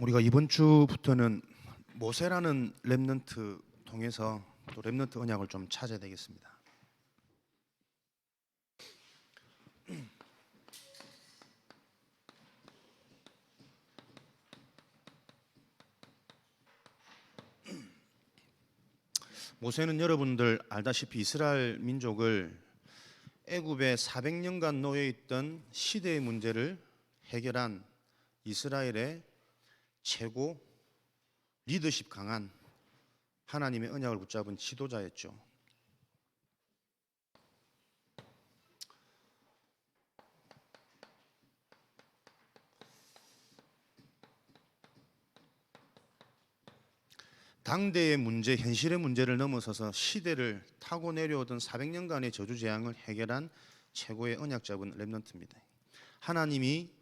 우리가 이번 주부터는 모세라는 렘넌트 통해서 또 렘넌트 언약을 좀 찾아야 되겠습니다. 모세는 여러분들 알다시피 이스라엘 민족을 애굽에 400년간 놓여 있던 시대의 문제를 해결한 이스라엘의 최고 리더십 강한 하나님의 언약을 붙잡은 지도자였죠. 당대의 문제, 현실의 문제를 넘어서서 시대를 타고 내려오던 400년간의 저주재앙을 해결한 최고의 언약 잡은 렘넌트입니다. 하나님이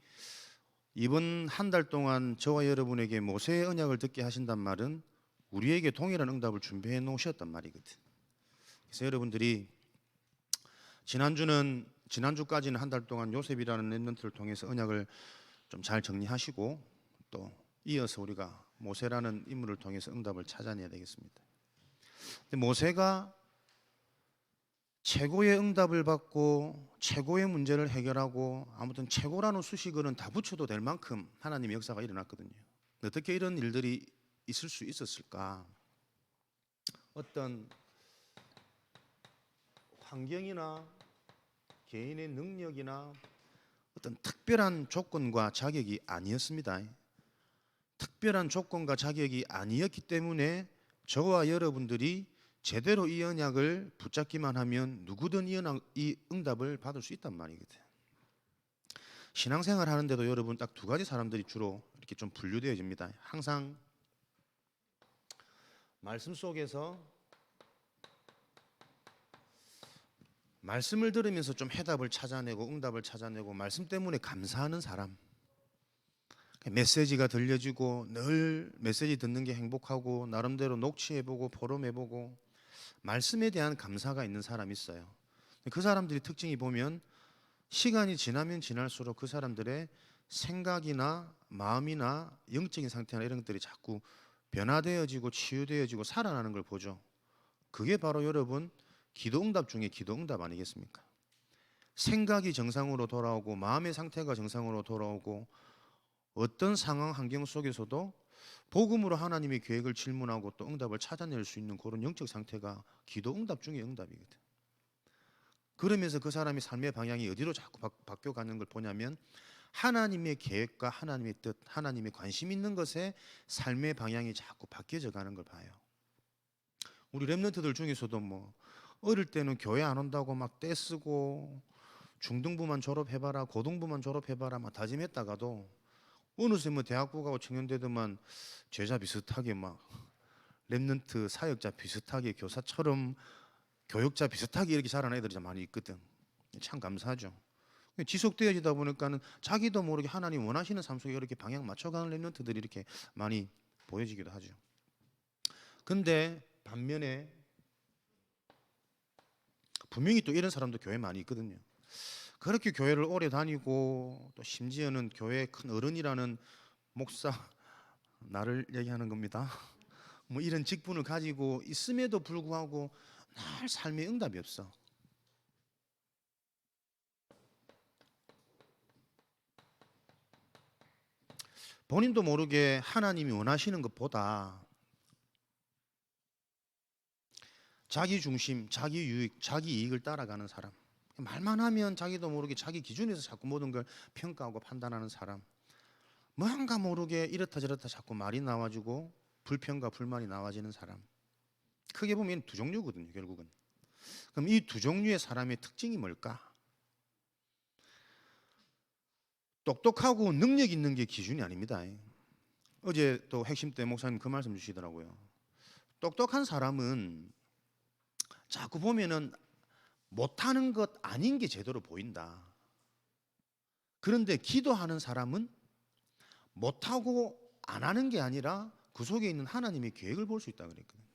이번 한 달 동안 저와 여러분에게 모세의 언약을 듣게 하신단 말은 우리에게 동일한 응답을 준비해 놓으셨단 말이거든. 그래서 여러분들이 지난주까지는 한 달 동안 요셉이라는 렘넌트를 통해서 언약을 좀 잘 정리하시고 또 이어서 우리가 모세라는 인물을 통해서 응답을 찾아내야 되겠습니다. 근데 모세가 최고의 응답을 받고 최고의 문제를 해결하고 아무튼 최고라는 수식어는 다 붙여도 될 만큼 하나님의 역사가 일어났거든요. 어떻게 이런 일들이 있을 수 있었을까? 어떤 환경이나 개인의 능력이나 어떤 특별한 조건과 자격이 아니었습니다. 특별한 조건과 자격이 아니었기 때문에 저와 여러분들이 제대로 이 언약을 붙잡기만 하면 누구든 이 응답을 받을 수 있단 말이거든. 신앙생활 하는데도 여러분 딱 두 가지 사람들이 주로 이렇게 좀 분류되어집니다. 항상 말씀 속에서 말씀을 들으면서 좀 해답을 찾아내고 응답을 찾아내고 말씀 때문에 감사하는 사람, 메시지가 들려지고 늘 메시지 듣는 게 행복하고 나름대로 녹취해보고 포럼해보고 말씀에 대한 감사가 있는 사람이 있어요. 그 사람들이 특징이 보면 시간이 지나면 지날수록 그 사람들의 생각이나 마음이나 영적인 상태나 이런 것들이 자꾸 변화되어지고 치유되어지고 살아나는 걸 보죠. 그게 바로 여러분 기도응답 중에 기도응답 아니겠습니까? 생각이 정상으로 돌아오고 마음의 상태가 정상으로 돌아오고 어떤 상황 환경 속에서도 복음으로 하나님의 계획을 질문하고 또 응답을 찾아낼 수 있는 그런 영적 상태가 기도응답 중에 응답이거든. 그러면서 그 사람의 삶의 방향이 어디로 자꾸 바뀌어가는 걸 보냐면 하나님의 계획과 하나님의 뜻, 하나님의 관심 있는 것에 삶의 방향이 자꾸 바뀌어져 가는 걸 봐요. 우리 렘넌트들 중에서도 뭐 어릴 때는 교회 안 온다고 막 떼쓰고 중등부만 졸업해봐라 고등부만 졸업해봐라 막 다짐했다가도 어느새 뭐 대학부 가고 청년대들만 제자 비슷하게 막 렘넌트 사역자 비슷하게 교사처럼 교육자 비슷하게 이렇게 자란 애들이 많이 있거든. 참 감사하죠. 지속되어지다 보니까는 자기도 모르게 하나님 원하시는 삶 속에 이렇게 방향 맞춰가는 렘넌트들이 이렇게 많이 보여지기도 하죠. 근데 반면에 분명히 또 이런 사람도 교회에 많이 있거든요. 그렇게 교회를 오래 다니고 또 심지어는 교회의 큰 어른이라는 목사 나를 얘기하는 겁니다. 뭐 이런 직분을 가지고 있음에도 불구하고 늘 삶의 응답이 없어. 본인도 모르게 하나님이 원하시는 것보다 자기 중심, 자기 유익, 자기 이익을 따라가는 사람, 말만 하면 자기도 모르게 자기 기준에서 자꾸 모든 걸 평가하고 판단하는 사람, 뭔가 모르게 이렇다 저렇다 자꾸 말이 나와지고 불평과 불만이 나와지는 사람, 크게 보면 두 종류거든요. 결국은. 그럼 이 두 종류의 사람의 특징이 뭘까? 똑똑하고 능력 있는 게 기준이 아닙니다. 어제 또 핵심 때 목사님 그 말씀 주시더라고요. 똑똑한 사람은 자꾸 보면은 못하는 것 아닌 게 제대로 보인다. 그런데 기도하는 사람은 못하고 안 하는 게 아니라 그 속에 있는 하나님의 계획을 볼 수 있다 그랬거든요.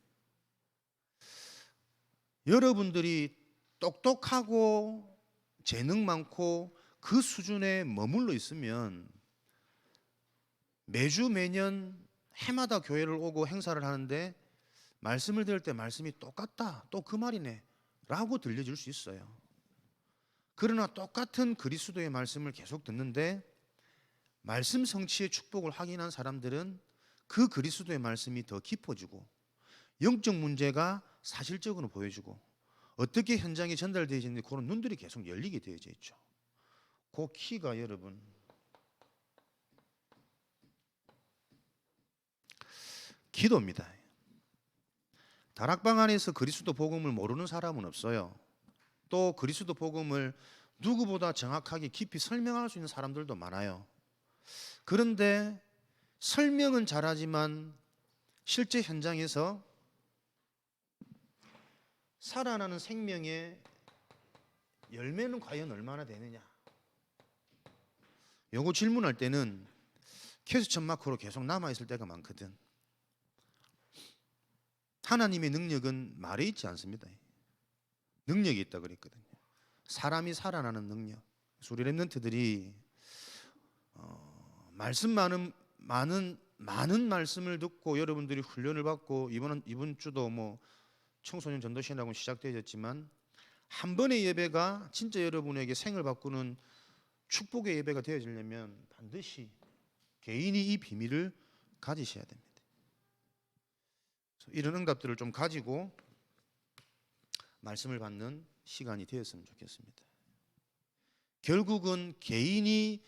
여러분들이 똑똑하고 재능 많고 그 수준에 머물러 있으면 매주 매년 해마다 교회를 오고 행사를 하는데 말씀을 들을 때 말씀이 똑같다, 또 그 말이네 라고 들려질 수 있어요. 그러나 똑같은 그리스도의 말씀을 계속 듣는데 말씀 성취의 축복을 확인한 사람들은 그 그리스도의 말씀이 더 깊어지고 영적 문제가 사실적으로 보여지고 어떻게 현장에 전달되어지는지 그런 눈들이 계속 열리게 되어져 있죠. 그 키가 여러분, 기도입니다. 다락방 안에서 그리스도 복음을 모르는 사람은 없어요. 또 그리스도 복음을 누구보다 정확하게 깊이 설명할 수 있는 사람들도 많아요. 그런데 설명은 잘하지만 실제 현장에서 살아나는 생명의 열매는 과연 얼마나 되느냐? 요거 질문할 때는 퀘스천 마크로 계속 남아있을 때가 많거든. 하나님의 능력은 말에 있지 않습니다. 능력이 있다 그랬거든요. 사람이 살아나는 능력. 우리 랩런트들이 말씀 많은 말씀을 듣고 여러분들이 훈련을 받고 이번 주도 뭐 청소년 전도신이라고 시작되어졌지만 한 번의 예배가 진짜 여러분에게 생을 바꾸는 축복의 예배가 되어지려면 반드시 개인이 이 비밀을 가지셔야 됩니다. 이런 응답들을 좀 가지고 말씀을 받는 시간이 되었으면 좋겠습니다. 결국은 개인이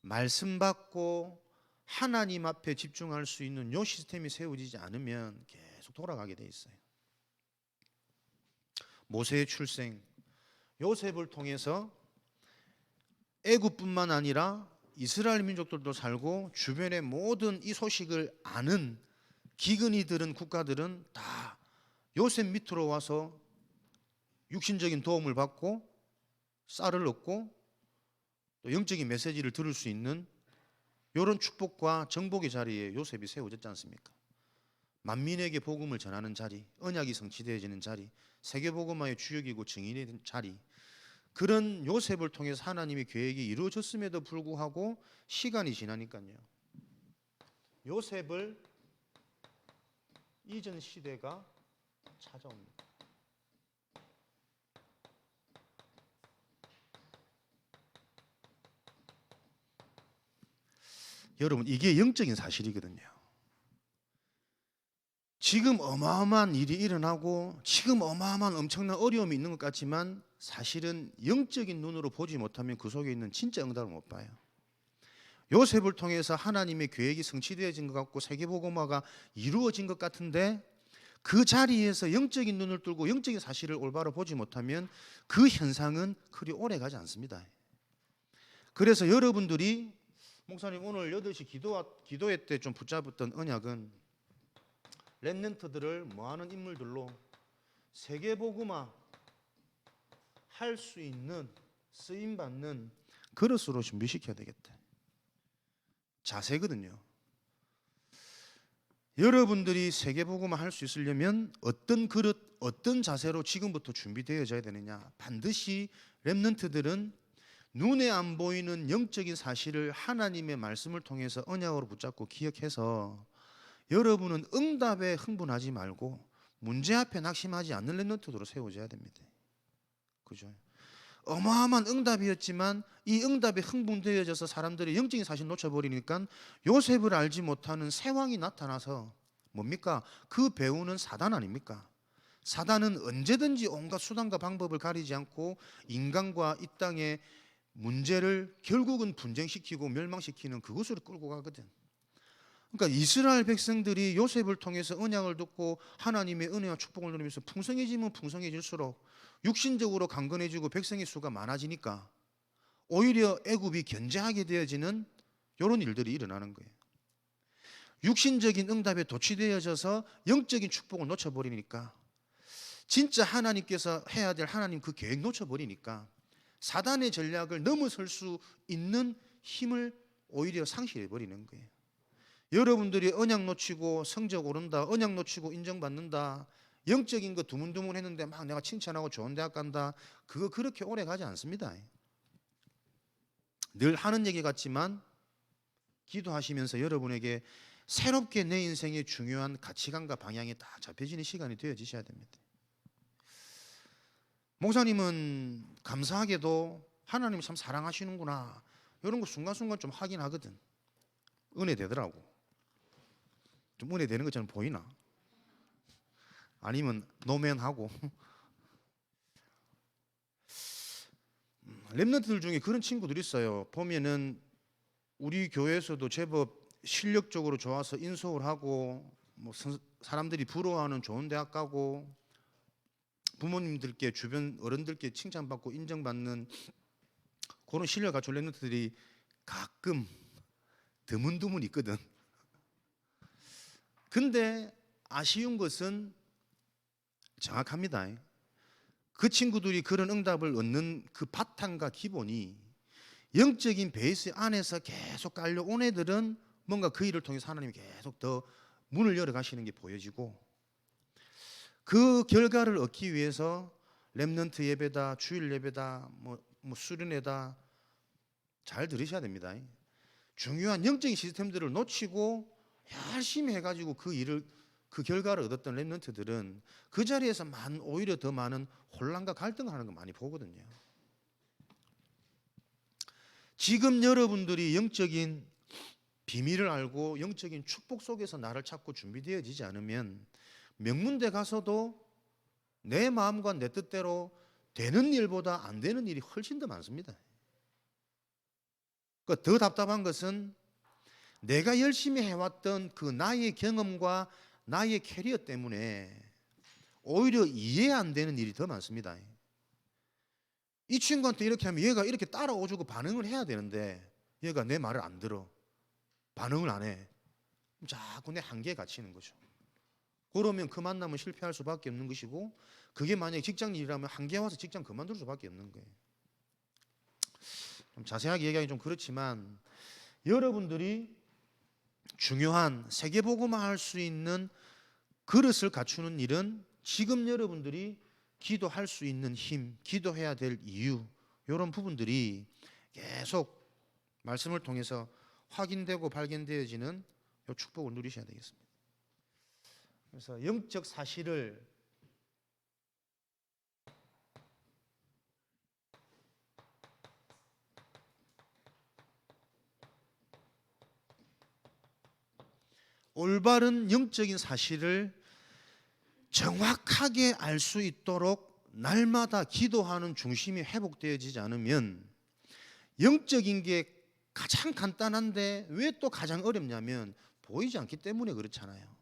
말씀 받고 하나님 앞에 집중할 수 있는 요 시스템이 세워지지 않으면 계속 돌아가게 돼 있어요. 모세의 출생, 요셉을 통해서 애굽뿐만 아니라 이스라엘 민족들도 살고 주변의 모든 이 소식을 아는 기근이 들은 국가들은 다 요셉 밑으로 와서 육신적인 도움을 받고 쌀을 얻고 또 영적인 메시지를 들을 수 있는 이런 축복과 정복의 자리에 요셉이 세워졌지 않습니까? 만민에게 복음을 전하는 자리, 언약이 성취되어지는 자리, 세계복음화의 주역이고 증인의 자리, 그런 요셉을 통해서 하나님의 계획이 이루어졌음에도 불구하고 시간이 지나니까요, 요셉을 이전 시대가 찾아옵니다. 여러분, 이게 영적인 사실이거든요. 지금 어마어마한 일이 일어나고 지금 어마어마한 엄청난 어려움이 있는 것 같지만 사실은 영적인 눈으로 보지 못하면 그 속에 있는 진짜 응답을 못 봐요. 요셉을 통해서 하나님의 계획이 성취되어진 것 같고 세계복음화가 이루어진 것 같은데 그 자리에서 영적인 눈을 뚫고 영적인 사실을 올바로 보지 못하면 그 현상은 그리 오래 가지 않습니다. 그래서 여러분들이 목사님 오늘 8시 기도회 때 좀 붙잡았던 언약은 렘넌트들을 뭐하는 인물들로 세계복음화 할 수 있는 쓰임받는 그릇으로 준비시켜야 되겠다. 자세거든요. 여러분들이 세계복음화 할 수 있으려면 어떤 그릇, 어떤 자세로 지금부터 준비되어져야 되느냐. 반드시 렘넌트들은 눈에 안 보이는 영적인 사실을 하나님의 말씀을 통해서 언약으로 붙잡고 기억해서 여러분은 응답에 흥분하지 말고 문제 앞에 낙심하지 않는 렘넌트로 세워져야 됩니다. 그죠? 어마어마한 응답이었지만 이 응답에 흥분되어져서 사람들이 영적인 사실 놓쳐버리니까 요셉을 알지 못하는 세왕이 나타나서 뭡니까? 그 배우는 사단 아닙니까? 사단은 언제든지 온갖 수단과 방법을 가리지 않고 인간과 이 땅의 문제를 결국은 분쟁시키고 멸망시키는 그것으로 끌고 가거든. 그러니까 이스라엘 백성들이 요셉을 통해서 언약을 듣고 하나님의 은혜와 축복을 누리면서 풍성해지면 풍성해질수록 육신적으로 강건해지고 백성의 수가 많아지니까 오히려 애굽이 견제하게 되어지는 이런 일들이 일어나는 거예요. 육신적인 응답에 도취되어져서 영적인 축복을 놓쳐버리니까 진짜 하나님께서 해야 될 하나님 그 계획 놓쳐버리니까 사단의 전략을 넘어설 수 있는 힘을 오히려 상실해버리는 거예요. 여러분들이 언약 놓치고 성적 오른다, 언약 놓치고 인정받는다, 영적인 거 두문두문 했는데 막 내가 칭찬하고 좋은 대학 간다, 그거 그렇게 오래 가지 않습니다. 늘 하는 얘기 같지만 기도하시면서 여러분에게 새롭게 내 인생의 중요한 가치관과 방향이 딱 잡혀지는 시간이 되어지셔야 됩니다. 목사님은 감사하게도 하나님이 참 사랑하시는구나 이런 거 순간순간 좀 하긴 하거든. 은혜 되더라고. 좀 은혜 되는 것처럼 보이나? 아니면 노면하고. 랩런트들 중에 그런 친구들이 있어요. 보면은 우리 교회에서도 제법 실력적으로 좋아서 인서울 하고 뭐 사람들이 부러워하는 좋은 대학 가고 부모님들께 주변 어른들께 칭찬받고 인정받는 그런 실력 갖춘 랩런트들이 가끔 드문드문 있거든. 근데 아쉬운 것은 정확합니다. 그 친구들이 그런 응답을 얻는 그 바탕과 기본이 영적인 베이스 안에서 계속 깔려온 애들은 뭔가 그 일을 통해서 하나님이 계속 더 문을 열어가시는 게 보여지고, 그 결과를 얻기 위해서 렘넌트 예배다, 주일 예배다, 뭐 수련회다, 잘 들으셔야 됩니다. 중요한 영적인 시스템들을 놓치고 열심히 해가지고 그 결과를 얻었던 렘넌트들은 그 자리에서 오히려 더 많은 혼란과 갈등을 하는 거 많이 보거든요. 지금 여러분들이 영적인 비밀을 알고 영적인 축복 속에서 나를 찾고 준비되어지지 않으면 명문대 가서도 내 마음과 내 뜻대로 되는 일보다 안 되는 일이 훨씬 더 많습니다. 그러니까 더 답답한 것은 내가 열심히 해왔던 그 나의 경험과 나의 캐리어 때문에 오히려 이해 안 되는 일이 더 많습니다. 이 친구한테 이렇게 하면 얘가 이렇게 따라오주고 반응을 해야 되는데 얘가 내 말을 안 들어. 반응을 안 해. 자꾸 내 한계에 갇히는 거죠. 그러면 그 만남은 실패할 수밖에 없는 것이고, 그게 만약에 직장 일이라면 한계 와서 직장 그만둘 수밖에 없는 거예요. 좀 자세하게 얘기하기 좀 그렇지만 여러분들이 중요한 세계복음화 할 수 있는 그릇을 갖추는 일은 지금 여러분들이 기도할 수 있는 힘, 기도해야 될 이유, 이런 부분들이 계속 말씀을 통해서 확인되고 발견되어지는 이 축복을 누리셔야 되겠습니다. 그래서 영적 사실을 올바른 영적인 사실을 정확하게 알 수 있도록 날마다 기도하는 중심이 회복되어지지 않으면, 영적인 게 가장 간단한데 왜 또 가장 어렵냐면 보이지 않기 때문에 그렇잖아요.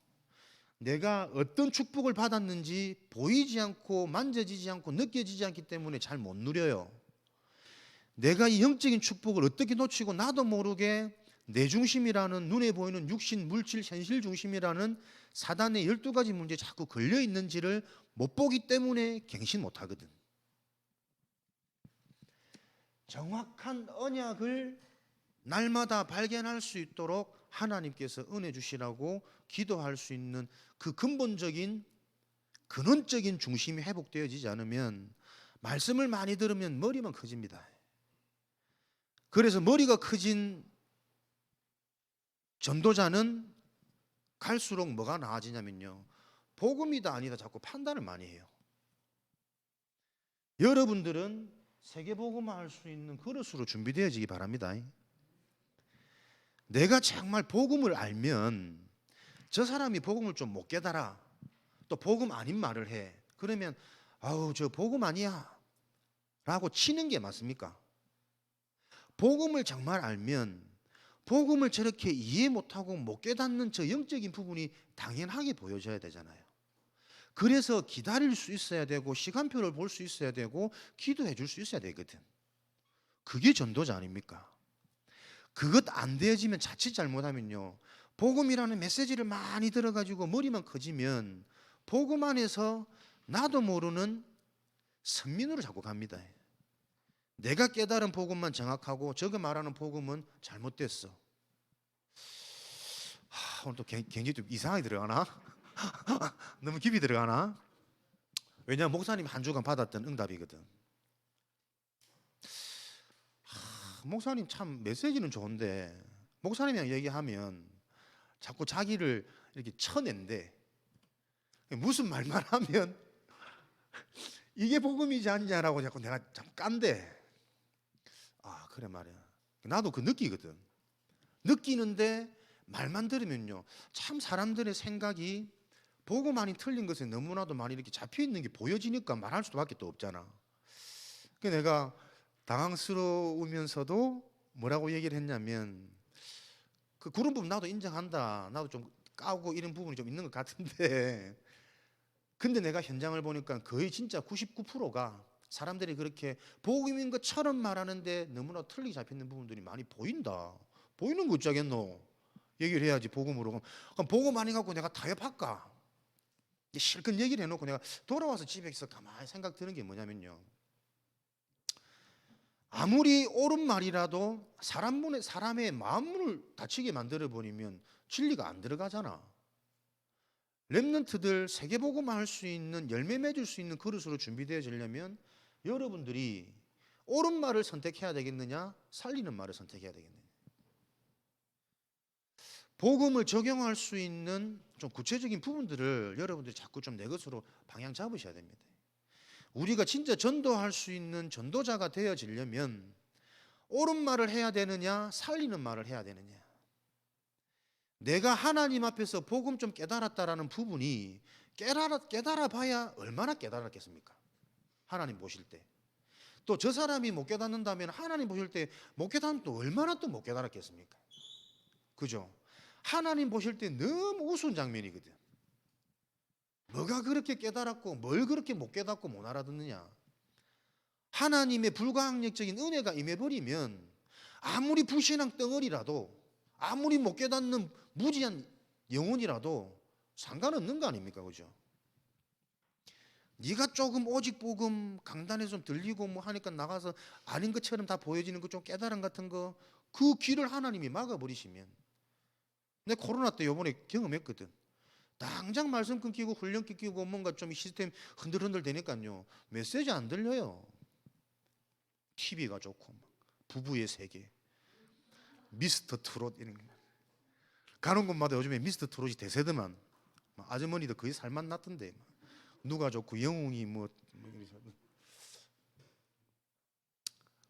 내가 어떤 축복을 받았는지 보이지 않고 만져지지 않고 느껴지지 않기 때문에 잘 못 누려요. 내가 이 영적인 축복을 어떻게 놓치고 나도 모르게 내 중심이라는, 눈에 보이는 육신, 물질, 현실 중심이라는 사단의 12가지 문제에 자꾸 걸려 있는지를 못 보기 때문에 갱신 못 하거든. 정확한 언약을 날마다 발견할 수 있도록 하나님께서 은혜 주시라고 기도할 수 있는 그 근본적인 근원적인 중심이 회복되어지지 않으면 말씀을 많이 들으면 머리만 커집니다. 그래서 머리가 커진 전도자는 갈수록 뭐가 나아지냐면요, 복음이다 아니다 자꾸 판단을 많이 해요. 여러분들은 세계복음화 할 수 있는 그릇으로 준비되어지기 바랍니다. 내가 정말 복음을 알면 저 사람이 복음을 좀 못 깨달아, 또 복음 아닌 말을 해. 그러면 아우 저 복음 아니야 라고 치는 게 맞습니까? 복음을 정말 알면 복음을 저렇게 이해 못하고 못 깨닫는 저 영적인 부분이 당연하게 보여져야 되잖아요. 그래서 기다릴 수 있어야 되고 시간표를 볼 수 있어야 되고 기도해 줄 수 있어야 되거든. 그게 전도자 아닙니까? 그것 안 되어지면 자칫 잘못하면요, 복음이라는 메시지를 많이 들어가지고 머리만 커지면 복음 안에서 나도 모르는 선민으로 자꾸 갑니다. 내가 깨달은 복음만 정확하고 저거 말하는 복음은 잘못됐어. 오늘 또 굉장히 좀 이상하게 들어가나? 너무 깊이 들어가나? 왜냐하면 목사님 한 주간 받았던 응답이거든. 목사님 참 메시지는 좋은데 목사님이랑 얘기하면 자꾸 자기를 이렇게 쳐낸대. 무슨 말만 하면 이게 복음이지 않냐라고 자꾸 내가 참 깐대. 아, 그래 말이야. 나도 그 느끼거든. 느끼는데 말만 들으면요, 참 사람들의 생각이 복음 아닌 틀린 것에 너무나도 많이 이렇게 잡혀 있는 게 보여지니까 말할 수밖에 또 없잖아. 그래서 내가 당황스러우면서도 뭐라고 얘기를 했냐면, 그런 부분 나도 인정한다. 나도 좀 까고 이런 부분이 좀 있는 것 같은데, 근데 내가 현장을 보니까 거의 진짜 99%가 사람들이 그렇게 복음인 것처럼 말하는데 너무나 틀리게 잡히는 부분들이 많이 보인다. 보이는 거 어쩌겠노? 얘기를 해야지 복음으로. 그럼 복음 아닌 갖고 내가 타협할까? 실컷 얘기를 해놓고 내가 돌아와서 집에서 가만히 생각 드는 게 뭐냐면요, 아무리 옳은 말이라도 사람의 마음을 다치게 만들어 버리면 진리가 안 들어가잖아. 렘넌트들 세계복음화 할 수 있는, 열매 맺을 수 있는 그릇으로 준비되어지려면 여러분들이 옳은 말을 선택해야 되겠느냐, 살리는 말을 선택해야 되겠느냐. 복음을 적용할 수 있는 좀 구체적인 부분들을 여러분들이 자꾸 좀 내 것으로 방향 잡으셔야 됩니다. 우리가 진짜 전도할 수 있는 전도자가 되어지려면 옳은 말을 해야 되느냐, 살리는 말을 해야 되느냐. 내가 하나님 앞에서 복음 좀 깨달았다라는 부분이 깨달아 봐야 얼마나 깨달았겠습니까? 하나님 보실 때. 또 저 사람이 못 깨닫는다면 하나님 보실 때 못 깨닫으면 또 얼마나 또 못 깨달았겠습니까? 그죠? 하나님 보실 때 너무 우스운 장면이거든. 뭐가 그렇게 깨달았고 뭘 그렇게 못 깨닫고 못 알아듣느냐. 하나님의 불가항력적인 은혜가 임해버리면 아무리 불신앙 덩어리라도, 아무리 못 깨닫는 무지한 영혼이라도 상관없는 거 아닙니까? 그죠? 네가 조금 오직 복음 강단에 좀 들리고 뭐 하니까 나가서 아닌 것처럼 다 보여지는 거, 좀 깨달음 같은 거, 그 길을 하나님이 막아버리시면. 내 코로나 때 요번에 경험했거든. 당장 말씀 끊기고 훈련 끊기고 뭔가 좀 시스템 흔들흔들 되니까요, 메시지 안 들려요. TV가 좋고 부부의 세계, 미스터 트롯 이런 거 가는 곳마다 요즘에 미스터 트롯이 대세더만. 아주머니도 거의 살만 났던데, 누가 좋고 영웅이 뭐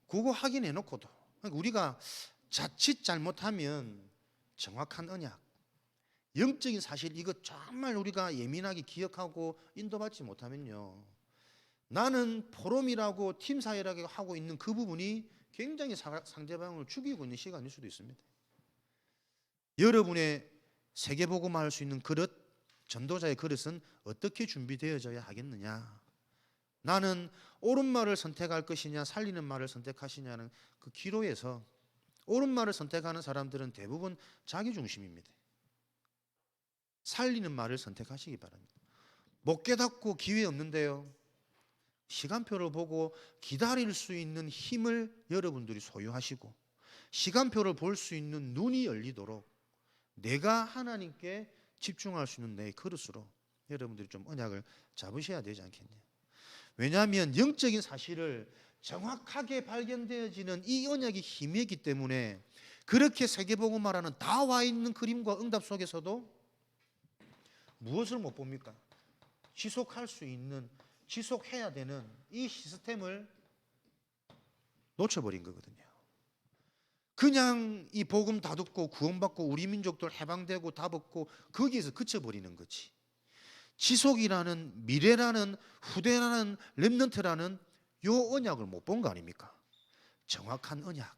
그거 확인해 놓고도, 그러니까 우리가 자칫 잘못하면 정확한 언약, 영적인 사실, 이거 정말 우리가 예민하게 기억하고 인도받지 못하면요, 나는 포럼이라고 팀 사회라고 하고 있는 그 부분이 굉장히 상대방을 죽이고 있는 시간일 수도 있습니다. 여러분의 세계복음화할 수 있는 그릇, 전도자의 그릇은 어떻게 준비되어져야 하겠느냐. 나는 옳은 말을 선택할 것이냐, 살리는 말을 선택하시냐는 그 기로에서 옳은 말을 선택하는 사람들은 대부분 자기 중심입니다. 살리는 말을 선택하시기 바랍니다. 못 깨닫고 기회 없는데요, 시간표를 보고 기다릴 수 있는 힘을 여러분들이 소유하시고, 시간표를 볼 수 있는 눈이 열리도록 내가 하나님께 집중할 수 있는 내 그릇으로 여러분들이 좀 언약을 잡으셔야 되지 않겠냐. 왜냐하면 영적인 사실을 정확하게 발견되어지는 이 언약이 힘이 있기 때문에, 그렇게 세계복음화라는 다 와 있는 그림과 응답 속에서도 무엇을 못 봅니까? 지속할 수 있는, 지속해야 되는 이 시스템을 놓쳐버린 거거든요. 그냥 이 복음 다 듣고 구원받고 우리 민족들 해방되고 다 벗고 거기에서 그쳐버리는 거지. 지속이라는, 미래라는, 후대라는, 렘넌트라는 요 언약을 못 본 거 아닙니까? 정확한 언약.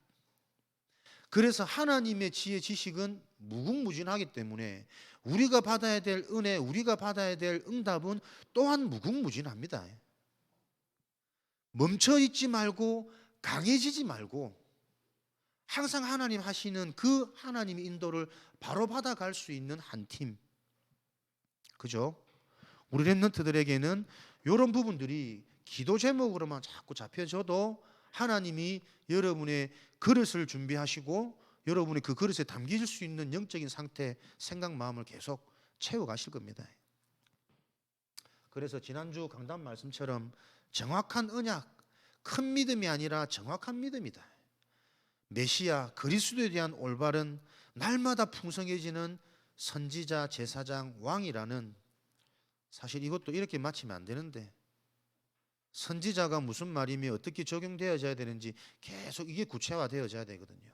그래서 하나님의 지혜 지식은 무궁무진하기 때문에 우리가 받아야 될 은혜, 우리가 받아야 될 응답은 또한 무궁무진합니다. 멈춰 있지 말고 강해지지 말고 항상 하나님 하시는 그 하나님의 인도를 바로 받아갈 수 있는 한 팀. 그죠? 우리 렘넌트들에게는 이런 부분들이 기도 제목으로만 자꾸 잡혀져도 하나님이 여러분의 그릇을 준비하시고 여러분의 그 그릇에 담길 수 있는 영적인 상태, 생각, 마음을 계속 채워가실 겁니다. 그래서 지난주 강단 말씀처럼 정확한 언약, 큰 믿음이 아니라 정확한 믿음이다. 메시아 그리스도에 대한 올바른 날마다 풍성해지는 선지자, 제사장, 왕이라는, 사실 이것도 이렇게 맞히면 안 되는데 선지자가 무슨 말이며 어떻게 적용되어져야 되는지 계속 이게 구체화되어져야 되거든요.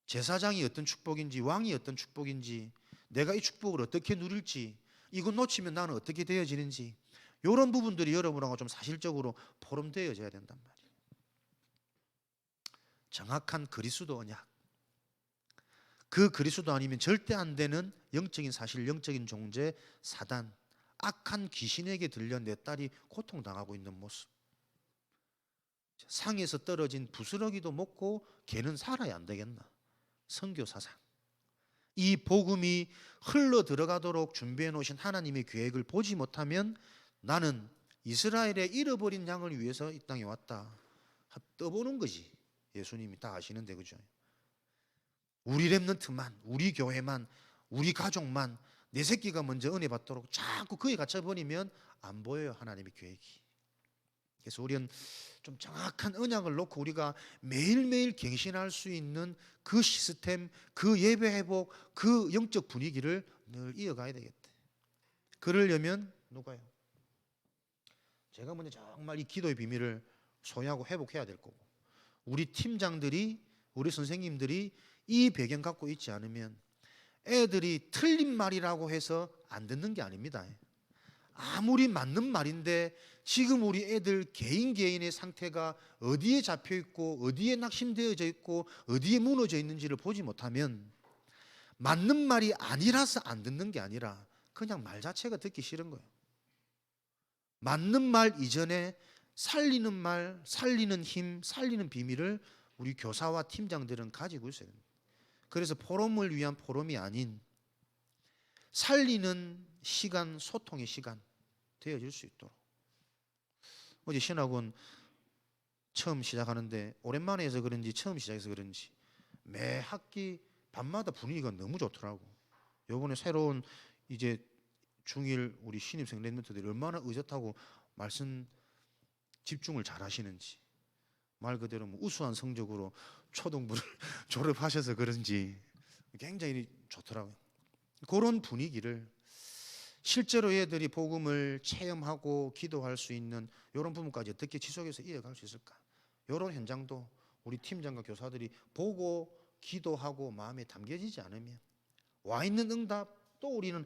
제사장이 어떤 축복인지, 왕이 어떤 축복인지, 내가 이 축복을 어떻게 누릴지, 이거 놓치면 나는 어떻게 되어지는지, 이런 부분들이 여러분하고 좀 사실적으로 포럼되어져야 된단 말이에요. 정확한 그리스도 언약, 그 그리스도 아니면 절대 안 되는 영적인 사실, 영적인 존재 사단, 악한 귀신에게 들려 내 딸이 고통당하고 있는 모습, 상에서 떨어진 부스러기도 먹고 개는 살아야 안 되겠나, 선교사상, 이 복음이 흘러 들어가도록 준비해 놓으신 하나님의 계획을 보지 못하면 나는 이스라엘의 잃어버린 양을 위해서 이 땅에 왔다 떠보는 거지. 예수님이 다 아시는데, 그죠? 우리 렘넌트만, 우리 교회만, 우리 가족만, 내 새끼가 먼저 은혜 받도록 자꾸 그에 갇혀버리면 안 보여요, 하나님의 계획이. 그래서 우리는 좀 정확한 언약을 놓고 우리가 매일매일 갱신할 수 있는 그 시스템, 그 예배 회복, 그 영적 분위기를 늘 이어가야 되겠다. 그러려면 누가요? 제가 먼저 정말 이 기도의 비밀을 소유하고 회복해야 될 거고, 우리 팀장들이, 우리 선생님들이 이 배경 갖고 있지 않으면 애들이 틀린 말이라고 해서 안 듣는 게 아닙니다. 아무리 맞는 말인데 지금 우리 애들 개인 개인의 상태가 어디에 잡혀 있고 어디에 낙심되어져 있고 어디에 무너져 있는지를 보지 못하면, 맞는 말이 아니라서 안 듣는 게 아니라 그냥 말 자체가 듣기 싫은 거예요. 맞는 말 이전에 살리는 말, 살리는 힘, 살리는 비밀을 우리 교사와 팀장들은 가지고 있어야 됩니다. 그래서 포럼을 위한 포럼이 아닌 살리는 시간, 소통의 시간 되어질 수 있도록. 어제 신학원 처음 시작하는데 오랜만에 해서 그런지, 처음 시작해서 그런지 매 학기 밤마다 분위기가 너무 좋더라고. 요번에 새로운 이제 중1 우리 신입생 랩런트들이 얼마나 의젓하고 말씀 집중을 잘 하시는지, 말 그대로 뭐 우수한 성적으로 초등부를 졸업하셔서 그런지 굉장히 좋더라고요. 그런 분위기를 실제로 얘들이 복음을 체험하고 기도할 수 있는 이런 부분까지 어떻게 지속해서 이어갈 수 있을까? 이런 현장도 우리 팀장과 교사들이 보고 기도하고 마음에 담겨지지 않으면 와 있는 응답 또 우리는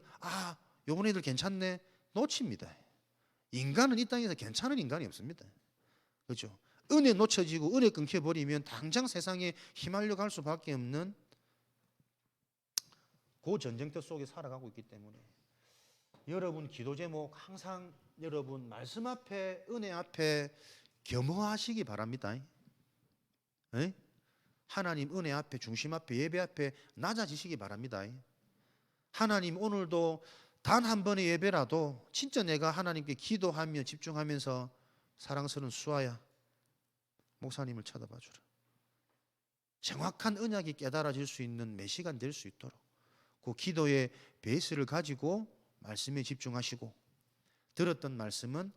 요번 애들 괜찮네 놓칩니다. 인간은 이 땅에서 괜찮은 인간이 없습니다. 그렇죠? 은혜 놓쳐지고 은혜 끊겨버리면 당장 세상에 휘말려 갈 수밖에 없는 그 전쟁터 속에 살아가고 있기 때문에 여러분 기도 제목 항상 여러분 말씀 앞에, 은혜 앞에 겸허하시기 바랍니다. 에? 하나님 은혜 앞에, 중심 앞에, 예배 앞에 낮아지시기 바랍니다. 하나님 오늘도 단 한 번의 예배라도 진짜 내가 하나님께 기도하며 집중하면서 사랑스러운 수아야 목사님을 쳐다봐 주라, 정확한 언약이 깨달아질 수 있는 매 시간 될 수 있도록 그 기도의 베이스를 가지고 말씀에 집중하시고, 들었던 말씀은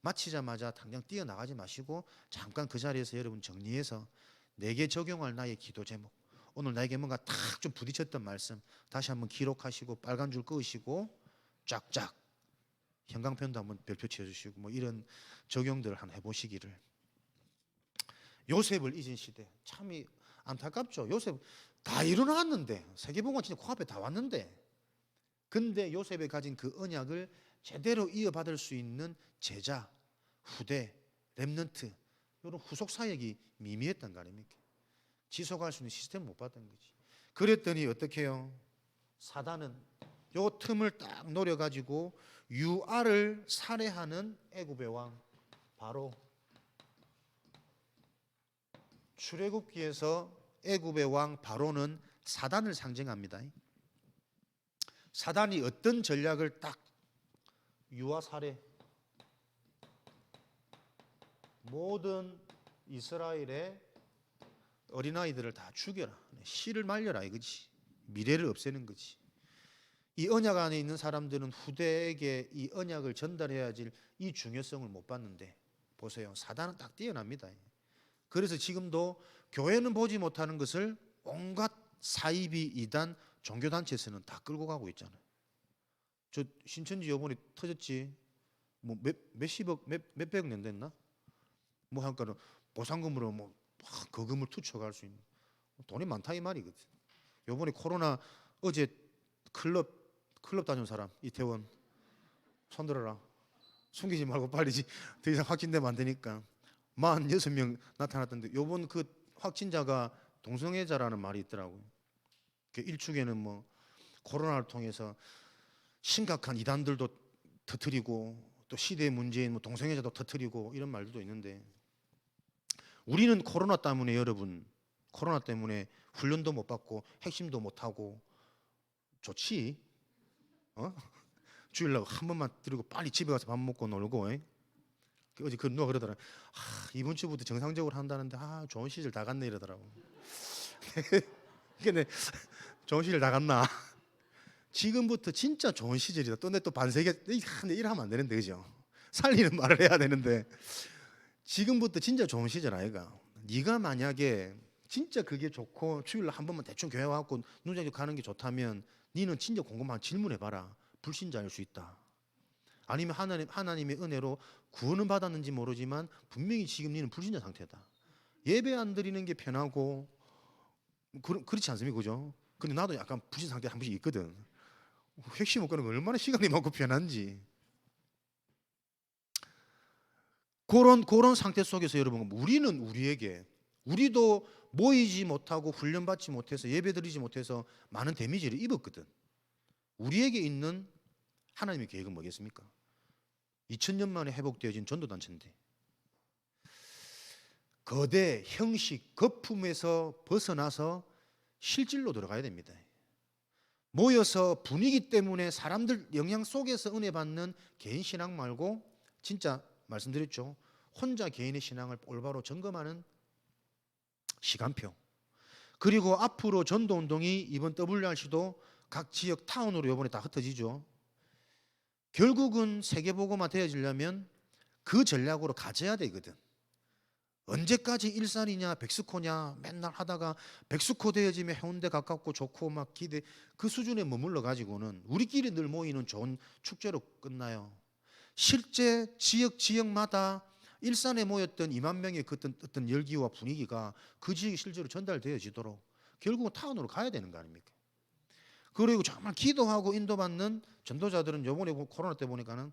마치자마자 당장 뛰어나가지 마시고 잠깐 그 자리에서 여러분 정리해서 내게 적용할 나의 기도 제목, 오늘 나에게 뭔가 탁 좀 부딪혔던 말씀 다시 한번 기록하시고 빨간 줄 그으시고 쫙쫙 형광펜도 한번 별표 치어주시고 뭐 이런 적용들을 한번 해보시기를. 요셉을 잊은 시대 참 안타깝죠. 요셉 다 일어났는데, 세계복음은 진짜 코앞에 다 왔는데, 근데 요셉이 가진 그 언약을 제대로 이어받을 수 있는 제자, 후대, 렘넌트 이런 후속 사역이 미미했던 거 아닙니까? 지속할 수 있는 시스템을 못 받은 거지. 그랬더니 어떻게 해요? 사단은 요 틈을 딱 노려가지고 유아를 살해하는 애굽의 왕 바로, 출애굽기에서 애굽의 왕 바로는 사단을 상징합니다. 사단이 어떤 전략을 딱 유아 살해, 모든 이스라엘의 어린아이들을 다 죽여라, 씨를 말려라 이거지. 미래를 없애는 거지. 이 언약 안에 있는 사람들은 후대에게 이 언약을 전달해야 할 이 중요성을 못 받는데, 보세요, 사단은 딱 뛰어납니다. 그래서 지금도 교회는 보지 못하는 것을 온갖 사이비 이단 종교단체에서는 다 끌고 가고 있잖아요. 저 신천지 요번에 터졌지. 뭐 몇십억 몇백억 낸 됐나? 뭐 하니까는 보상금으로 뭐 거금을 투척할 수 있는 돈이 많다 이 말이거든. 요번에 코로나 어제 클럽 다녀온 사람 이태원 손들어라. 숨기지 말고 빨리 더 이상 확진되면 안 되니까 46명 나타났던데 요번 그 확진자가 동성애자라는 말이 있더라고요. 일축에는 뭐 코로나를 통해서 심각한 이단들도 터뜨리고 또 시대의 문제인 뭐 동성애자도 터뜨리고 이런 말들도 있는데 우리는 코로나 때문에 여러분 코로나 때문에 훈련도 못 받고 핵심도 못 하고 좋지? 주일날 한 번만 들고 빨리 집에 가서 밥 먹고 놀고. 어제 그 누가 그러더라. 이번 주부터 정상적으로 한다는데 좋은 시절 다 갔네 이러더라고. 근데 좋은 시절 다 갔나? 지금부터 진짜 좋은 시절이다. 또 내 또 반세계 이러면 안 되는데 그죠? 살리는 말을 해야 되는데 지금부터 진짜 좋은 시절 아이가. 네가 만약에 진짜 그게 좋고 주일날 한 번만 대충 교회 와갖고 눈자기 가는 게 좋다면 니는 진짜 궁금한 질문해봐라. 불신자일 수 있다. 아니면 하나님의 은혜로 구원은 받았는지 모르지만 분명히 지금 니는 불신자 상태다. 예배 안 드리는 게 편하고 그렇지 않습니까? 그죠? 근데 나도 약간 불신 상태 한 번씩 있거든. 핵심 못 가는 거 얼마나 시간이 많고 편한지. 그런 상태 속에서 여러분 우리는 우리도 모이지 못하고 훈련받지 못해서 예배드리지 못해서 많은 데미지를 입었거든. 우리에게 있는 하나님의 계획은 뭐겠습니까? 2000년 만에 회복되어진 전도단체인데 거대 형식 거품에서 벗어나서 실질로 들어가야 됩니다. 모여서 분위기 때문에 사람들 영향 속에서 은혜 받는 개인 신앙 말고 진짜 말씀드렸죠. 혼자 개인의 신앙을 올바로 점검하는 시간표. 그리고 앞으로 전도운동이 이번 WRC도 각 지역 타운으로 이번에 다 흩어지죠. 결국은 세계보고만 되어지려면 그 전략으로 가져야 되거든. 언제까지 일산이냐 백스코냐 맨날 하다가 백스코 되어지면 해운대 가깝고 좋고 막 기대 그 수준에 머물러 가지고는 우리끼리 늘 모이는 좋은 축제로 끝나요. 실제 지역마다 일산에 모였던 2만 명의 그 어떤 열기와 분위기가 그 지역에 실제로 전달되어지도록 결국은 타운으로 가야 되는 거 아닙니까? 그리고 정말 기도하고 인도받는 전도자들은 요번에 코로나 때 보니까는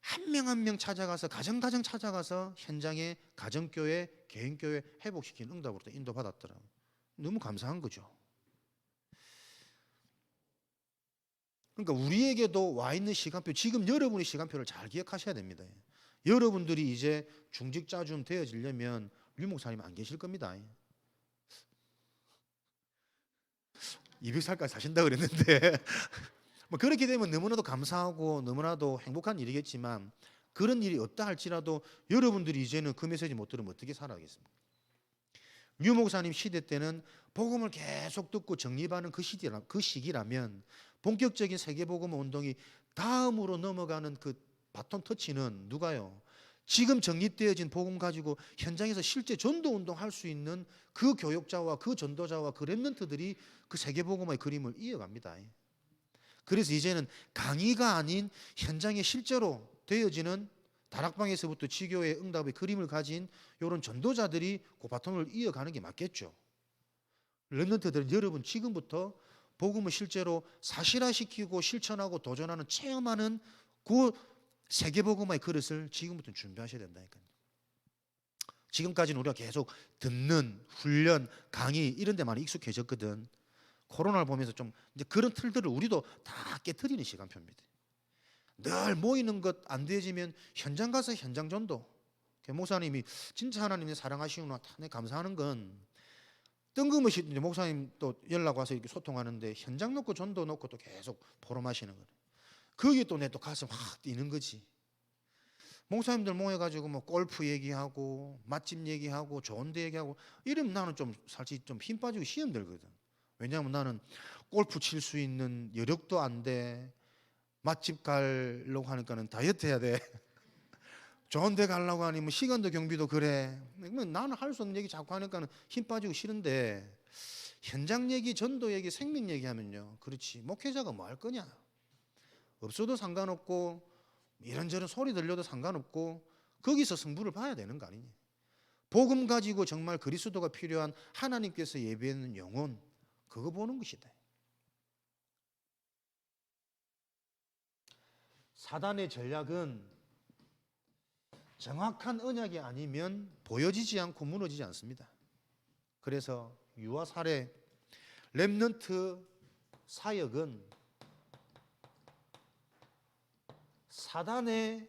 한 명 한 명 찾아가서 가정 찾아가서 현장에 가정교회, 개인교회 회복시키는 응답으로 인도받았더라고요. 너무 감사한 거죠. 그러니까 우리에게도 와 있는 시간표, 지금 여러분의 시간표를 잘 기억하셔야 됩니다. 여러분들이 이제 중직자 좀 되어지려면 류 목사님 안 계실 겁니다. 200살까지 사신다 그랬는데 뭐 그렇게 되면 너무나도 감사하고 너무나도 행복한 일이겠지만 그런 일이 없다 할지라도 여러분들이 이제는 그 메시지 못 들으면 어떻게 살아가겠습니까? 류 목사님 시대 때는 복음을 계속 듣고 정립하는 그 시기라면 본격적인 세계복음 운동이 다음으로 넘어가는 그 바톤 터치는 누가요? 지금 정립되어진 복음 가지고 현장에서 실제 전도 운동할 수 있는 그 교역자와 그 전도자와 그 렘넌트들이 그 세계복음의 그림을 이어갑니다. 그래서 이제는 강의가 아닌 현장에 실제로 되어지는 다락방에서부터 지교의 응답의 그림을 가진 이런 전도자들이 그 바톤을 이어가는 게 맞겠죠. 렘넌트들은 여러분 지금부터 복음을 실제로 사실화시키고 실천하고 도전하는 체험하는 그 세계복음의 그릇을 지금부터 준비하셔야 된다니까요. 지금까지는 우리가 계속 듣는 훈련, 강의 이런 데만 익숙해졌거든. 코로나를 보면서 좀 이제 그런 틀들을 우리도 다 깨트리는 시간표입니다. 늘 모이는 것 안 되어지면 현장 가서 현장 전도. 목사님이 진짜 하나님의 사랑하시구나 감사하는 건 뜬금없이 목사님 또 연락 와서 이렇게 소통하는데 현장 놓고 전도 놓고 또 계속 포럼하시는 거예요. 거기에 또 내 또 가슴 확 뛰는 거지. 목사님들 모여가지고 뭐 골프 얘기하고 맛집 얘기하고 좋은 데 얘기하고 이러면 나는 좀 사실 좀 힘 빠지고 시험 들거든. 왜냐하면 나는 골프 칠 수 있는 여력도 안 돼. 맛집 가려고 하니까는 다이어트 해야 돼. 좋은 데 가려고 하니 뭐 시간도 경비도 그래. 뭐 나는 할 수 없는 얘기 자꾸 하니까 힘 빠지고 싫은데, 현장 얘기, 전도 얘기, 생명 얘기하면요, 그렇지, 목회자가 뭐 할 거냐? 없어도 상관없고 이런저런 소리 들려도 상관없고 거기서 승부를 봐야 되는 거 아니냐? 복음 가지고 정말 그리스도가 필요한 하나님께서 예비하는 영혼, 그거 보는 것이다. 사단의 전략은 정확한 언약이 아니면 보여지지 않고 무너지지 않습니다. 그래서 유아 사례, 렘넌트 사역은 사단의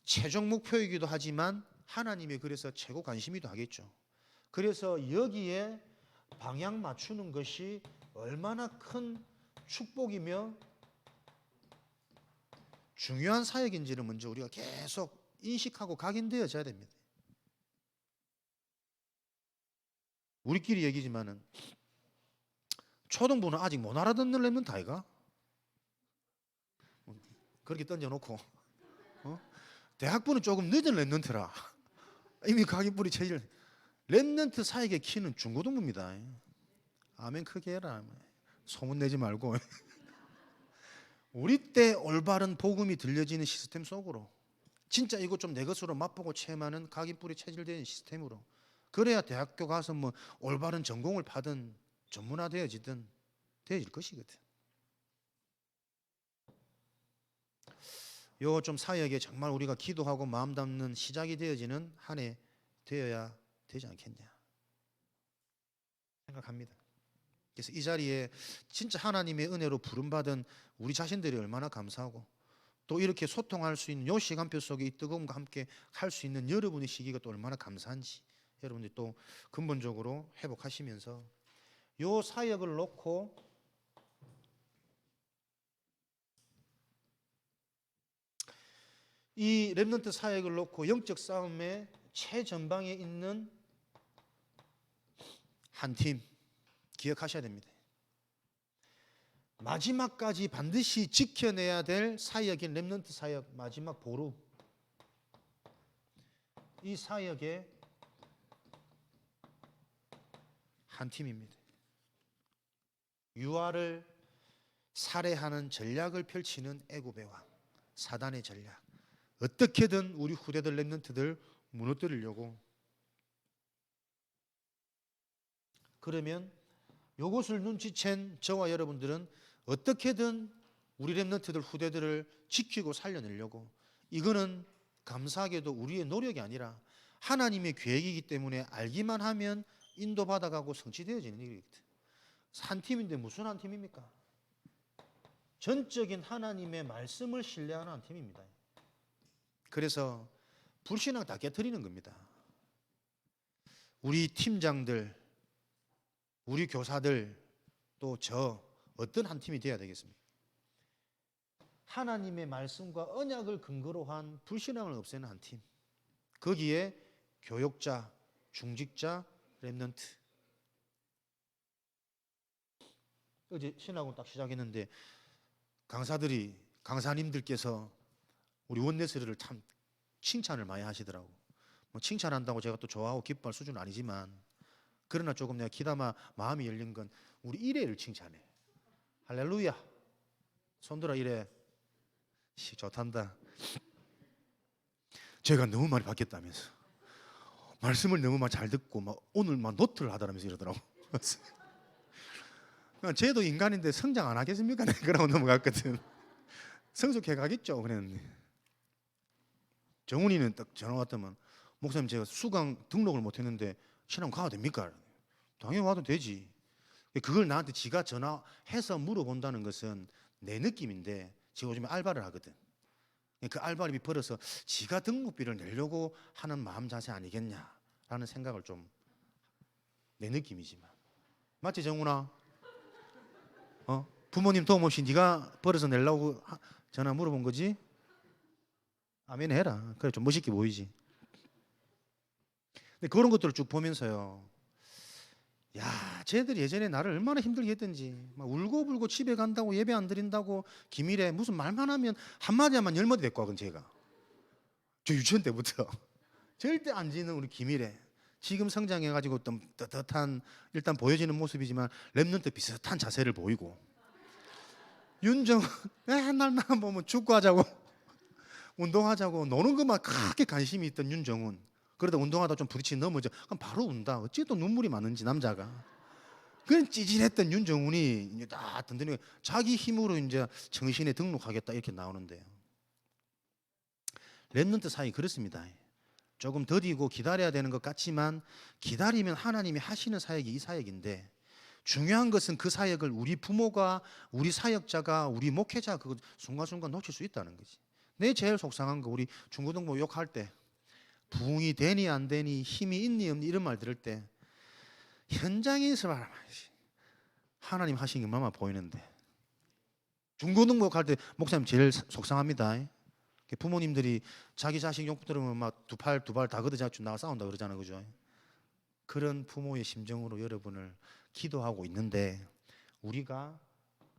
최종 목표이기도 하지만 하나님의 그래서 최고 관심이기도 하겠죠. 그래서 여기에 방향 맞추는 것이 얼마나 큰 축복이며 중요한 사역인지를 먼저 우리가 계속 인식하고 각인되어져야 됩니다. 우리끼리 얘기지만은 초등부는 아직 못 알아듣는 렘넌트 아이가? 그렇게 던져놓고 대학부는 조금 늦은 렘넌트라 이미 각인뿌리 체질. 렘넌트 사역의 키는 중고등부입니다. 아멘 크게 해라. 소문내지 말고 우리 때 올바른 복음이 들려지는 시스템 속으로, 진짜 이거 좀 내 것으로 맛보고 체험하는 각인뿌리 체질된 시스템으로, 그래야 대학교 가서 뭐 올바른 전공을 파든 전문화되어지든 되어질 것이거든. 요 좀 사역에 정말 우리가 기도하고 마음 담는 시작이 되어지는 한 해 되어야 되지 않겠냐 생각합니다. 그래서 이 자리에 진짜 하나님의 은혜로 부름받은 우리 자신들이 얼마나 감사하고, 또 이렇게 소통할 수 있는 요 시간표 속에 이 뜨거움과 함께 할 수 있는 여러분의 시기가 또 얼마나 감사한지 여러분들이 또 근본적으로 회복하시면서 요 사역을 놓고 이 렘넌트 사역을 놓고 영적 싸움의 최전방에 있는 한 팀 기억하셔야 됩니다. 마지막까지 반드시 지켜내야 될 사역인 렘넌트 사역 마지막 보루, 이 사역의 한 팀입니다. 유아를 살해하는 전략을 펼치는 애굽의 왕 사단의 전략, 어떻게든 우리 후대들 렘넌트들 무너뜨리려고. 그러면 이것을 눈치챈 저와 여러분들은 어떻게든 우리 렘넌트들 후대들을 지키고 살려내려고, 이거는 감사하게도 우리의 노력이 아니라 하나님의 계획이기 때문에 알기만 하면 인도받아가고 성취되어지는 일이거든. 한 팀인데 무슨 한 팀입니까? 전적인 하나님의 말씀을 신뢰하는 한 팀입니다. 그래서 불신앙 다 깨트리는 겁니다. 우리 팀장들, 우리 교사들, 또 저 어떤 한 팀이 되어야 되겠습니까? 하나님의 말씀과 언약을 근거로 한 불신앙을 없애는 한 팀. 거기에 교역자, 중직자, 렘넌트. 어제 신학원 딱 시작했는데 강사님들께서 우리 원내스를 참 칭찬을 많이 하시더라고. 뭐 칭찬한다고 제가 또 좋아하고 기뻐할 수준은 아니지만, 그러나 조금 내가 기다마 마음이 열린 건 우리 일회를 칭찬해. 할렐루야. 손들어 이래. 좋단다. 제가 너무 많이 바뀌었다면서, 말씀을 너무 많이 잘 듣고 막 오늘 막 노트를 하더라면서 이러더라고. 쟤도 인간인데 성장 안 하겠습니까? 그러고 넘어갔거든. 성숙해 가겠죠. 그랬는데 정훈이는 딱 전화 왔더만, 목사님 제가 수강 등록을 못했는데 신앙 가도 됩니까? 당연히 와도 되지. 그걸 나한테 지가 전화해서 물어본다는 것은 내 느낌인데, 지금 요즘에 알바를 하거든. 그 알바비 벌어서 지가 등록비를 내려고 하는 마음 자세 아니겠냐라는 생각을 좀, 내 느낌이지만. 맞지 정훈아? 부모님 도움 없이 네가 벌어서 내려고 전화 물어본 거지? 아멘 해라. 그래 좀 멋있게 보이지. 근데 그런 것들을 쭉 보면서요, 야, 쟤들이 예전에 나를 얼마나 힘들게 했던지, 막 울고불고 집에 간다고 예배 안 드린다고 기밀에 무슨 말만 하면 한마디 하면 열마디 데리고 가건 제가 저 유치원 때부터 절대 안 지는 우리 김일애. 지금 성장해가지고 좀 떳떳한 일단 보여지는 모습이지만 랩런트 비슷한 자세를 보이고, 윤정은 맨날만 보면 축구하자고 운동하자고 노는 것만 그렇게 관심이 있던 윤정은, 그러다 운동하다 좀 부딪히 넘어져 그럼 바로 운다. 어찌 또 눈물이 많은지 남자가. 그런 찌질했던 윤정훈이 이제 딱 든든히 자기 힘으로 이제 정신에 등록하겠다 이렇게 나오는데요. 랩런트 사이 그렇습니다. 조금 더디고 기다려야 되는 것 같지만 기다리면 하나님이 하시는 사역이 이 사역인데, 중요한 것은 그 사역을 우리 부모가, 우리 사역자가, 우리 목회자 그 순간순간 놓칠 수 있다는 거지. 내 제일 속상한 거, 우리 중고등부 욕할 때 부흥이 되니 안 되니 힘이 있니 없니 이런 말 들을 때 현장에서 말하면 하나님 하신 게 얼마나 보이는데. 중고등부 욕할 때 목사님 제일 속상합니다. 부모님들이 자기 자식 욕 들으면 막 두 팔 다 걷어잡고 나가 싸운다 그러잖아요, 그죠? 그런 부모의 심정으로 여러분을 기도하고 있는데, 우리가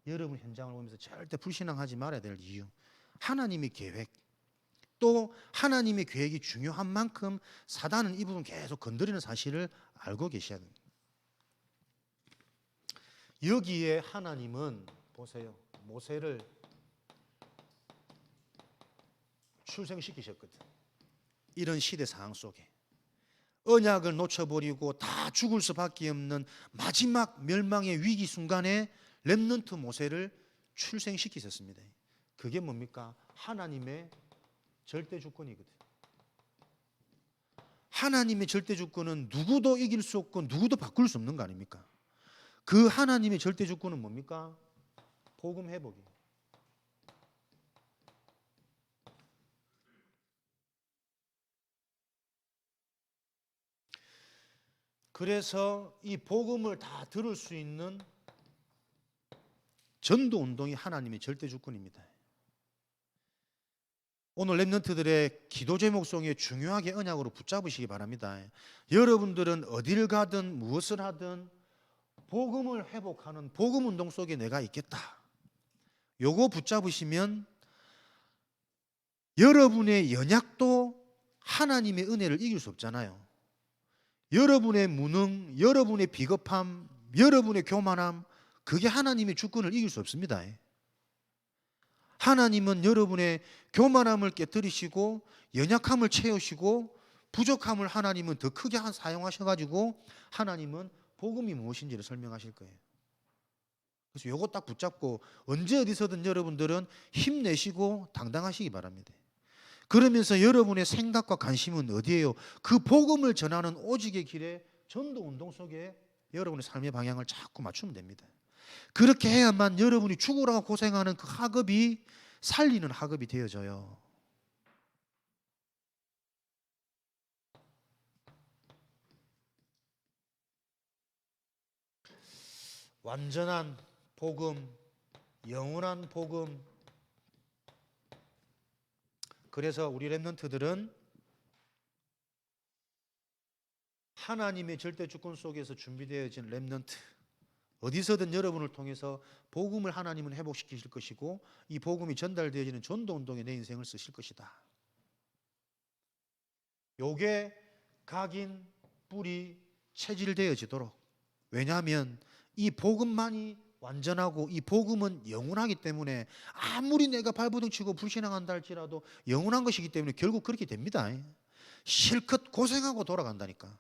여러분 현장을 보면서 절대 불신앙하지 말아야 될 이유, 하나님의 계획, 또 하나님의 계획이 중요한 만큼 사단은 이 부분 계속 건드리는 사실을 알고 계셔야 됩니다. 여기에 하나님은 보세요, 모세를 출생시키셨거든. 이런 시대 상황 속에 언약을 놓쳐버리고 다 죽을 수밖에 없는 마지막 멸망의 위기 순간에 렘넌트 모세를 출생시키셨습니다. 그게 뭡니까? 하나님의 절대 주권이거든. 하나님의 절대 주권은 누구도 이길 수 없고 누구도 바꿀 수 없는 거 아닙니까? 그 하나님의 절대 주권은 뭡니까? 복음 회복이에요. 그래서 이 복음을 다 들을 수 있는 전도 운동이 하나님의 절대 주권입니다. 오늘 렘넌트들의 기도 제목 속에 중요하게 언약으로 붙잡으시기 바랍니다. 여러분들은 어딜 가든 무엇을 하든 복음을 회복하는 복음 운동 속에 내가 있겠다. 요거 붙잡으시면 여러분의 연약도 하나님의 은혜를 이길 수 없잖아요. 여러분의 무능, 여러분의 비겁함, 여러분의 교만함, 그게 하나님의 주권을 이길 수 없습니다. 하나님은 여러분의 교만함을 깨뜨리시고 연약함을 채우시고 부족함을 하나님은 더 크게 사용하셔가지고 하나님은 복음이 무엇인지를 설명하실 거예요. 그래서 요거 딱 붙잡고 언제 어디서든 여러분들은 힘내시고 당당하시기 바랍니다. 그러면서 여러분의 생각과 관심은 어디에요? 그 복음을 전하는 오직의 길에 전도 운동 속에 여러분의 삶의 방향을 자꾸 맞추면 됩니다. 그렇게 해야만 여러분이 죽으라고 고생하는 그 학업이 살리는 학업이 되어져요. 완전한 복음, 영원한 복음. 그래서 우리 렘넌트들은 하나님의 절대 주권 속에서 준비되어진 렘넌트, 어디서든 여러분을 통해서 복음을 하나님은 회복시키실 것이고 이 복음이 전달되어지는 전도운동에 내 인생을 쓰실 것이다. 요게 각인, 뿌리, 체질되어지도록. 왜냐하면 이 복음만이 완전하고 이 복음은 영원하기 때문에 아무리 내가 발버둥 치고 불신앙한다 할지라도 영원한 것이기 때문에 결국 그렇게 됩니다. 실컷 고생하고 돌아간다니까.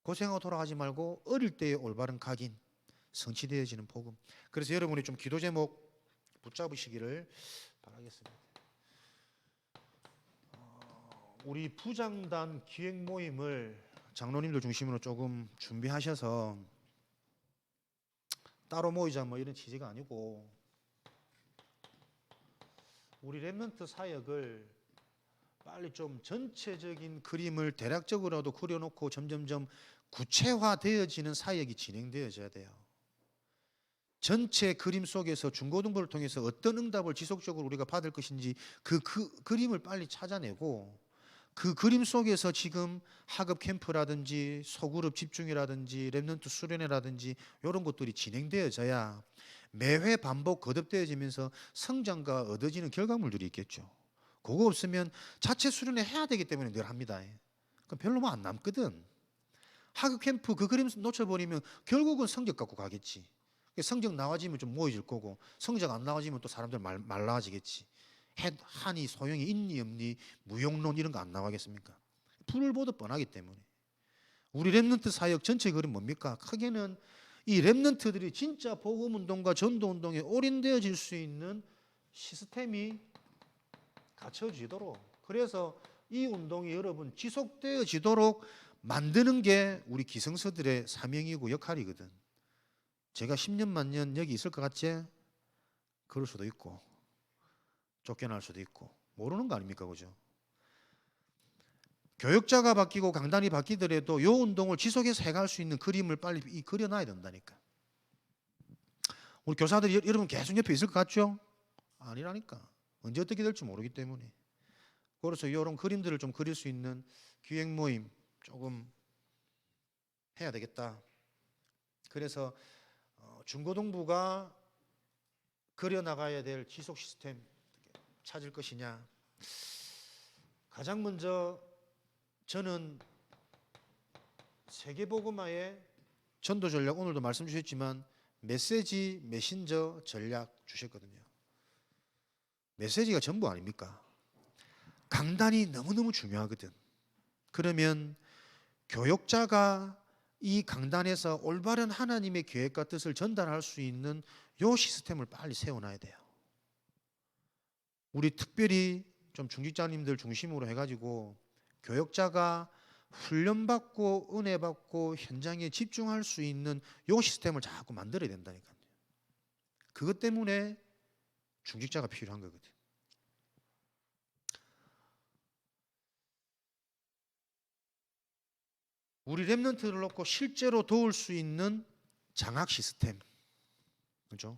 고생하고 돌아가지 말고 어릴 때의 올바른 각인, 성취되어지는 복음. 그래서 여러분이 좀 기도 제목 붙잡으시기를 바라겠습니다. 우리 부장단 기획 모임을 장로님들 중심으로 조금 준비하셔서 따로 모이자 뭐 이런 취지가 아니고 우리 렘넌트 사역을 빨리 좀 전체적인 그림을 대략적으로도 그려놓고 점점점 구체화되어지는 사역이 진행되어져야 돼요. 전체 그림 속에서 중고등부를 통해서 어떤 응답을 지속적으로 우리가 받을 것인지 그 그림을 빨리 찾아내고 그 그림 속에서 지금 학업 캠프라든지 소그룹 집중이라든지 렘넌트 수련회라든지 이런 것들이 진행되어져야 매회 반복 거듭되어지면서 성장과 얻어지는 결과물들이 있겠죠. 그거 없으면 자체 수련회 해야 되기 때문에 늘 합니다. 그럼 별로 뭐 안 남거든. 하급 캠프 그 그림 놓쳐버리면 결국은 성적 갖고 가겠지. 성적 나와지면 좀 모여질 거고, 성적 안 나와지면 또 사람들 말라지겠지. 한이 소용이 있니 없니, 무용론 이런 거 안 나가겠습니까? 불을 보듯 뻔하기 때문에. 우리 렘넌트 사역 전체 그림 뭡니까? 크게는 이 렘넌트들이 진짜 복음운동과 전도운동에 올인되어질 수 있는 시스템이 갖춰지도록, 그래서 이 운동이 여러분 지속되어지도록 만드는 게 우리 기성서들의 사명이고 역할이거든. 제가 10년 만년 여기 있을 것 같지? 그럴 수도 있고 쫓겨날 수도 있고 모르는 거 아닙니까? 그죠? 교역자가 바뀌고 강단이 바뀌더라도 이 운동을 지속해서 해갈 수 있는 그림을 빨리 그려놔야 된다니까. 우리 교사들이 여러분 계속 옆에 있을 것 같죠? 아니라니까. 언제 어떻게 될지 모르기 때문에. 그래서 이런 그림들을 좀 그릴 수 있는 기획 모임 조금 해야 되겠다. 그래서 중고등부가 그려나가야 될 지속 시스템 찾을 것이냐. 가장 먼저 저는 세계복음화의 전도 전략, 오늘도 말씀 주셨지만 메시지 메신저 전략 주셨거든요. 메시지가 전부 아닙니까? 강단이 너무너무 중요하거든. 그러면 교역자가 이 강단에서 올바른 하나님의 계획과 뜻을 전달할 수 있는 요 시스템을 빨리 세워놔야 돼요. 우리 특별히 좀 중직자님들 중심으로 해가지고 교역자가 훈련받고 은혜받고 현장에 집중할 수 있는 요 시스템을 자꾸 만들어야 된다니까요. 그것 때문에 중직자가 필요한 거거든. 우리 렘넌트를 놓고 실제로 도울 수 있는 장학 시스템, 그렇죠?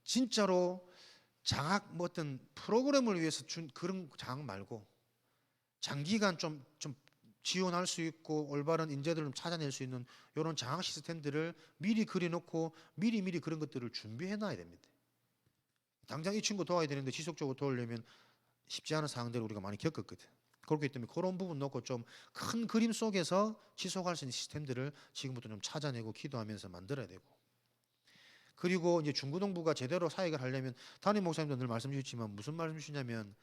진짜로 장학 뭐 어떤 프로그램을 위해서 준 그런 장학 말고 장기간 좀 지원할 수 있고 올바른 인재들을 좀 찾아낼 수 있는 이런 장학 시스템들을 미리 그려놓고 미리 그런 것들을 준비해놔야 됩니다. 당장 이 친구 도와야 되는데 지속적으로 도우려면 쉽지 않은 상황들을 우리가 많이 겪었거든. 그렇기 때문에 그런 부분 놓고 좀 큰 그림 속에서 지속할 수 있는 시스템들을 지금부터 좀 찾아내고 기도하면서 만들어야 되고, 그리고 이제 중고등부가 제대로 사역을 하려면 담임 목사님도 늘 말씀 주셨지만 무슨 말씀 주시냐면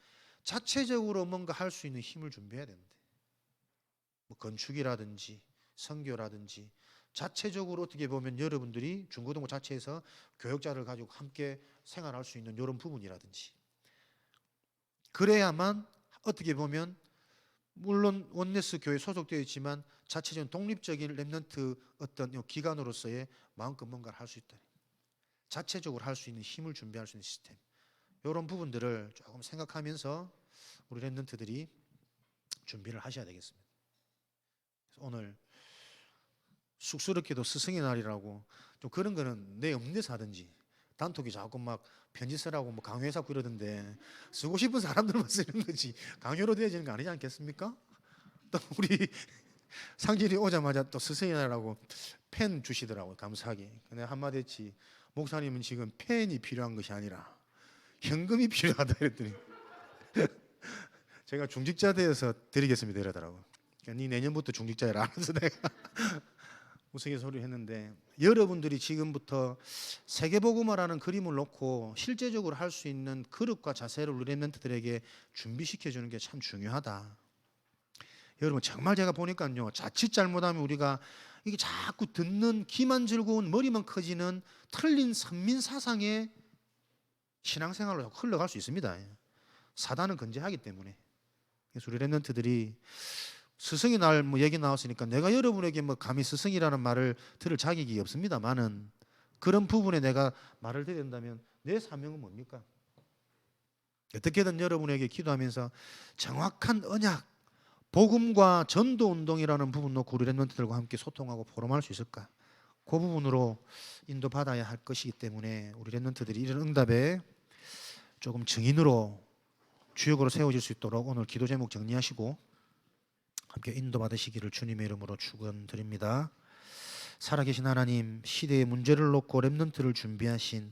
자체적으로 뭔가 할 수 있는 힘을 준비해야 되는데, 뭐 건축이라든지 선교라든지 자체적으로 어떻게 보면 여러분들이 중고등부 자체에서 교역자를 가지고 함께 생활할 수 있는 이런 부분이라든지, 그래야만 어떻게 보면 물론 원네스 교회에 소속되어 있지만 자체적인 독립적인 렘넌트 어떤 기관으로서의 마음껏 뭔가를 할 수 있다. 자체적으로 할 수 있는 힘을 준비할 수 있는 시스템, 이런 부분들을 조금 생각하면서 우리 렘넌트들이 준비를 하셔야 되겠습니다. 오늘 쑥스럽게도 스승의 날이라고 좀 그런 거는 내 없는 데서 하든지, 단톡이 자꾸 막 편지 쓰라고 뭐 강요해서 그러던데 쓰고 싶은 사람들만 쓰는 거지 강요로 되어지는 거 아니지 않겠습니까? 또 우리 상진이 오자마자 또 스승의 날이라고 펜 주시더라고요. 감사하게. 근데 한마디 했지, 목사님은 지금 펜이 필요한 것이 아니라 현금이 필요하다 이랬더니 제가 중직자 되어서 드리겠습니다 이러더라고요. 네 내년부터 중직자라 하면서 내가 우스갯소리를 했는데, 여러분들이 지금부터 세계복음화라는 그림을 놓고 실제적으로 할 수 있는 그릇과 자세를 우리 렘넌트들에게 준비시켜주는 게 참 중요하다. 여러분 정말 제가 보니까요, 자칫 잘못하면 우리가 이게 자꾸 듣는 귀만 즐거운 머리만 커지는 틀린 선민사상의 신앙생활로 흘러갈 수 있습니다. 사단은 건재하기 때문에. 그래서 우리 렘넌트들이 스승의 날 뭐 얘기 나왔으니까 내가 여러분에게 뭐 감히 스승이라는 말을 들을 자격이 없습니다만은, 그런 부분에 내가 말을 드려야 된다면 내 사명은 뭡니까? 어떻게든 여러분에게 기도하면서 정확한 언약, 복음과 전도 운동이라는 부분 놓고 우리 렘넌트들과 함께 소통하고 포럼할 수 있을까? 그 부분으로 인도받아야 할 것이기 때문에 우리 렘넌트들이 이런 응답에 조금 증인으로 주역으로 세워질 수 있도록 오늘 기도 제목 정리하시고 함께 인도받으시기를 주님의 이름으로 축원드립니다. 살아계신 하나님, 시대의 문제를 놓고 렘넌트를 준비하신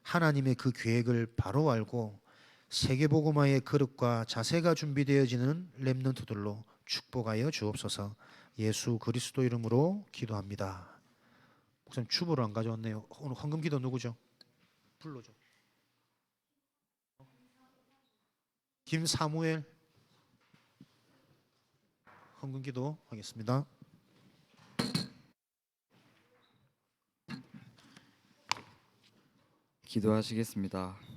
하나님의 그 계획을 바로 알고 세계복음화의 그릇과 자세가 준비되어지는 렘넌트들로 축복하여 주옵소서. 예수 그리스도 이름으로 기도합니다. 목사님 주보를 안 가져왔네요. 오늘 황금기도 누구죠? 불러줘. 김사무엘. 황금기도 하겠습니다. 기도하시겠습니다.